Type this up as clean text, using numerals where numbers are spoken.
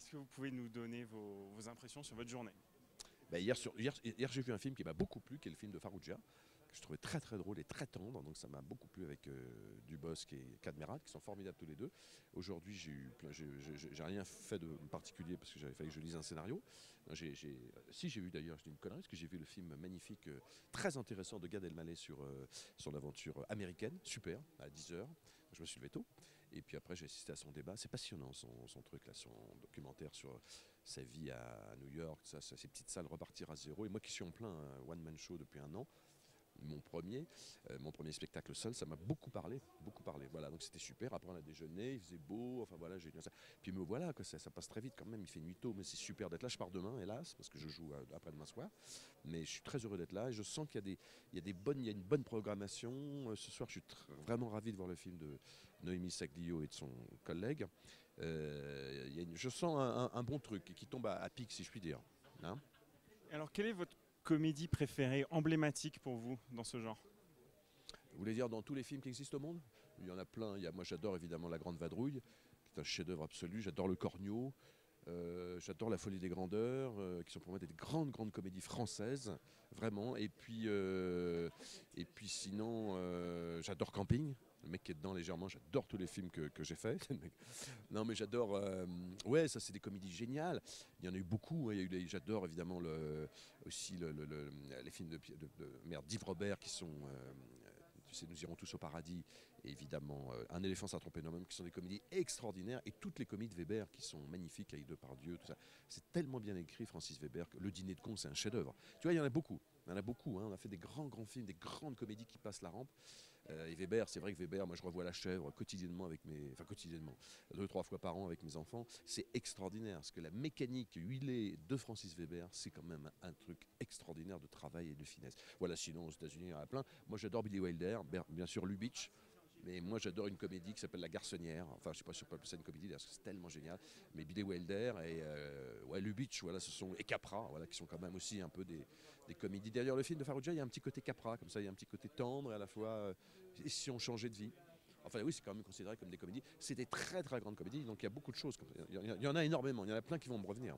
Est-ce que vous pouvez nous donner vos impressions sur votre journée? Bah, hier, j'ai vu un film qui m'a beaucoup plu, qui est le film de Farrugia, que je trouvais très très drôle et très tendre, donc ça m'a beaucoup plu avec Dubosc et Cadmerade, qui sont formidables tous les deux. Aujourd'hui, j'ai rien fait de particulier parce que j'avais fallu que je lise un scénario. Non, si j'ai vu d'ailleurs, je dis une connerie, parce que j'ai vu le film magnifique, très intéressant de Gad Elmaleh sur l'aventure américaine, super, à 10h. Je me suis levé tôt. Et puis après, j'ai assisté à son débat. C'est passionnant, son truc, là, son documentaire sur sa vie à New York, ces petites salles repartir à zéro. Et moi qui suis en plein one-man show depuis un an, mon premier spectacle seul, ça m'a beaucoup parlé, beaucoup parlé. Voilà, donc c'était super. Après on a déjeuné, il faisait beau, enfin voilà, j'ai dit ça. Puis me voilà, quoi, ça passe très vite quand même. Il fait nuit tôt, mais c'est super d'être là. Je pars demain, hélas, parce que je joue après-demain soir. Mais je suis très heureux d'être là et je sens qu'il y a une bonne programmation. Ce soir, je suis vraiment ravi de voir le film de Noémie Saglio et de son collègue. Je sens un bon truc qui tombe à pic, si je puis dire. Hein. Alors, quelle est votre comédie préférée, emblématique pour vous dans ce genre? Vous voulez dire dans tous les films qui existent au monde? Il y en a plein. Moi j'adore évidemment La Grande Vadrouille, qui est un chef-d'œuvre absolu. J'adore Le Corneau. J'adore La Folie des Grandeurs, qui sont pour moi des grandes, grandes comédies françaises, vraiment. Et puis sinon, j'adore Camping. Le mec qui est dedans légèrement, j'adore tous les films que j'ai faits. Non, mais j'adore. Ouais, ça, c'est des comédies géniales. Il y en a eu beaucoup. Hein. J'adore évidemment aussi les films merde, d'Yves Robert qui sont. Tu sais, Nous irons tous au paradis, et évidemment Un éléphant s'est trompé non même, qui sont des comédies extraordinaires, et toutes les comédies de Weber qui sont magnifiques avec Depardieu, tout ça. C'est tellement bien écrit, Francis Weber, que Le Dîner de con, c'est un chef-d'œuvre. Tu vois, il y en a beaucoup. Il y en a beaucoup. Hein. On a fait des grands, grands films, des grandes comédies qui passent la rampe. Et Weber, c'est vrai que Weber, moi je revois La Chèvre quotidiennement quotidiennement, 2-3 fois par an avec mes enfants. C'est extraordinaire, parce que la mécanique huilée de Francis Weber, c'est quand même un truc extraordinaire de travail et de finesse. Voilà, sinon aux États-Unis, il y en a plein. Moi j'adore Billy Wilder, bien sûr Lubitsch. Mais moi j'adore une comédie qui s'appelle La Garçonnière. Enfin, je sais pas si on peut appeler ça une comédie, parce que c'est tellement génial. Mais Billy Wilder et ouais, Lubitsch, voilà, et Capra, voilà, qui sont quand même aussi un peu des comédies. Derrière le film de Farrugia, il y a un petit côté Capra, comme ça, il y a un petit côté tendre et à la fois et si on changeait de vie. Enfin oui, c'est quand même considéré comme des comédies. C'est des très très grandes comédies, donc il y a beaucoup de choses. Il y en a énormément, il y en a plein qui vont me revenir.